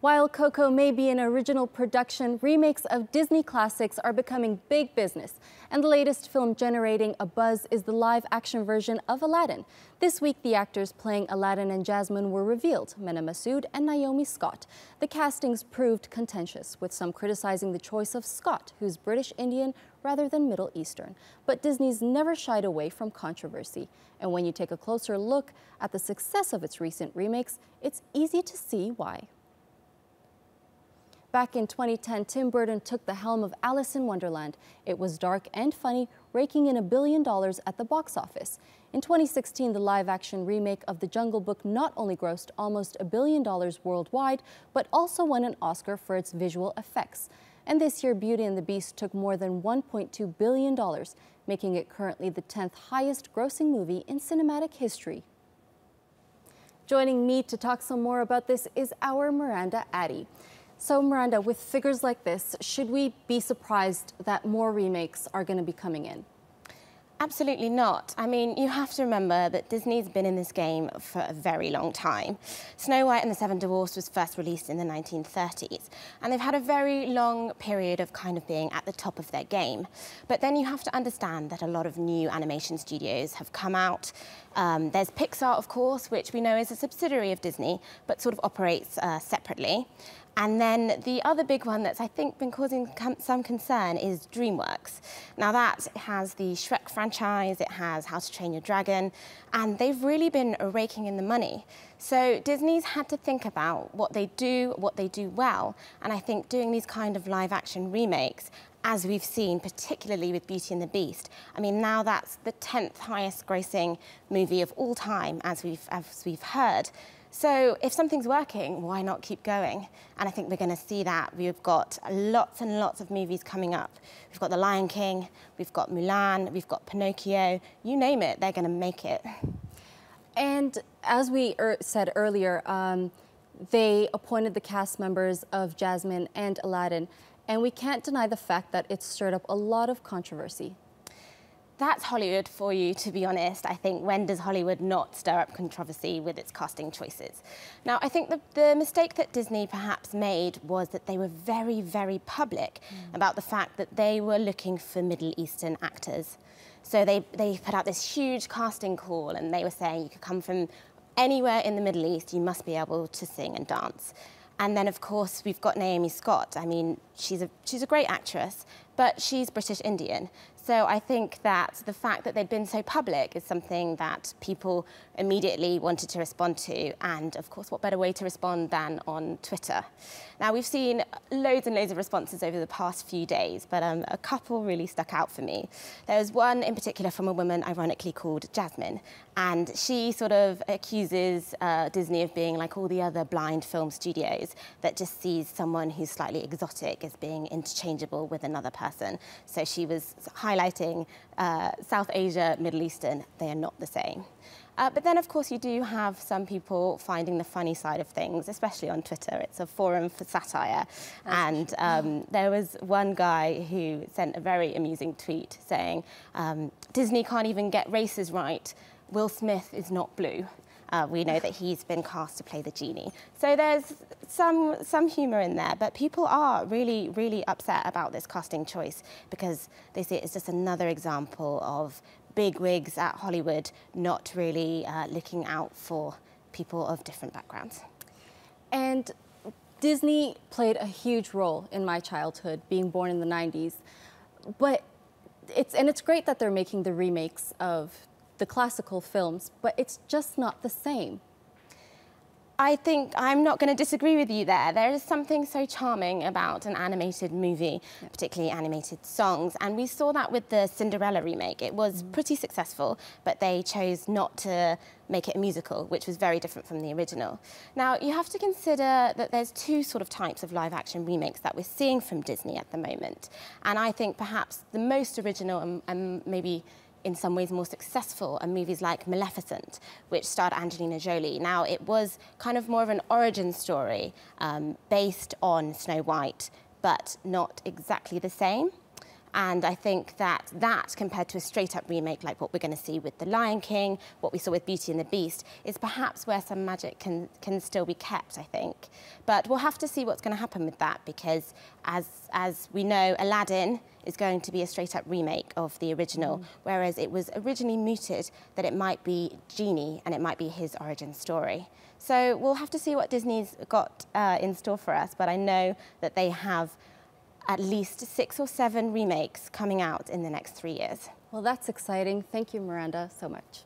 While Coco may be an original production, remakes of Disney classics are becoming big business. And the latest film generating a buzz is the live-action version of Aladdin. This week, the actors playing Aladdin and Jasmine were revealed, Mena Massoud and Naomi Scott. The castings proved contentious, with some criticizing the choice of Scott, who's British Indian rather than Middle Eastern. But Disney's never shied away from controversy. And when you take a closer look at the success of its recent remakes, it's easy to see why. Back in 2010, Tim Burton took the helm of Alice in Wonderland. It was dark and funny, raking in $1 billion at the box office. In 2016, the live-action remake of The Jungle Book not only grossed almost $1 billion worldwide, but also won an Oscar for its visual effects. And this year, Beauty and the Beast took more than $1.2 billion, making it currently the 10th highest grossing movie in cinematic history. Joining me to talk some more about this is our Miranda Atty. So Miranda, with figures like this, should we be surprised that more remakes are going to be coming in? Absolutely not. I mean, you have to remember that Disney's been in this game for a very long time. Snow White and the Seven Dwarfs was first released in the 1930s, and they've had a very long period of kind of being at the top of their game. But then you have to understand that a lot of new animation studios have come out. There's Pixar, of course, which we know is a subsidiary of Disney, but sort of operates separately. And then the other big one that's, I think, been causing some concern is DreamWorks. Now that has the Shrek franchise, it has How to Train Your Dragon, and they've really been raking in the money. So Disney's had to think about what they do well, and I think doing these kind of live-action remakes, as we've seen, particularly with Beauty and the Beast. I mean, now that's the 10th highest grossing movie of all time, as we've heard. So if something's working, why not keep going? And I think we're going to see that. We've got lots and lots of movies coming up. We've got The Lion King, we've got Mulan, we've got Pinocchio. You name it, they're going to make it. And as we said earlier, they appointed the cast members of Jasmine and Aladdin. And we can't deny the fact that it's stirred up a lot of controversy. That's Hollywood for you, to be honest. I think, when does Hollywood not stir up controversy with its casting choices? Now, I think the mistake that Disney perhaps made was that they were very, very public about the fact that they were looking for Middle Eastern actors. So they put out this huge casting call, and they were saying you could come from anywhere in the Middle East, you must be able to sing and dance. And then, of course, we've got Naomi Scott. I mean, she's a great actress, but she's British Indian. So I think that the fact that they'd been so public is something that people immediately wanted to respond to. And of course, what better way to respond than on Twitter? Now, we've seen loads and loads of responses over the past few days, but a couple really stuck out for me. There was one in particular from a woman ironically called Jasmine, and she sort of accuses Disney of being like all the other blind film studios that just sees someone who's slightly exotic as being interchangeable with another person. So she was highlighting South Asia, Middle Eastern, they are not the same. But then, of course, you do have some people finding the funny side of things, especially on Twitter. It's a forum for satire. And there was one guy who sent a very amusing tweet saying, Disney can't even get races right. Will Smith is not blue. We know that he's been cast to play the genie. So there's some humour in there, but people are really, really upset about this casting choice because they see it as just another example of big wigs at Hollywood not really looking out for people of different backgrounds. And Disney played a huge role in my childhood, being born in the 90s. But it's great that they're making the remakes of the classical films, but it's just not the same. I think I'm not going to disagree with you there. There is something so charming about an animated movie, particularly animated songs, and we saw that with the Cinderella remake. It was pretty successful, but they chose not to make it a musical, which was very different from the original. Now, you have to consider that there's two sort of types of live-action remakes that we're seeing from Disney at the moment, and I think perhaps the most original and maybe in some ways more successful are movies like Maleficent, which starred Angelina Jolie. Now, it was kind of more of an origin story based on Snow White, but not exactly the same. And I think that compared to a straight-up remake like what we're going to see with The Lion King, what we saw with Beauty and the Beast, is perhaps where some magic can still be kept, I think. But we'll have to see what's going to happen with that, because as we know, Aladdin is going to be a straight-up remake of the original, whereas it was originally mooted that it might be Genie and it might be his origin story. So we'll have to see what Disney's got in store for us, but I know that they have at least 6 or 7 remakes coming out in the next 3 years. Well, that's exciting. Thank you, Miranda, so much.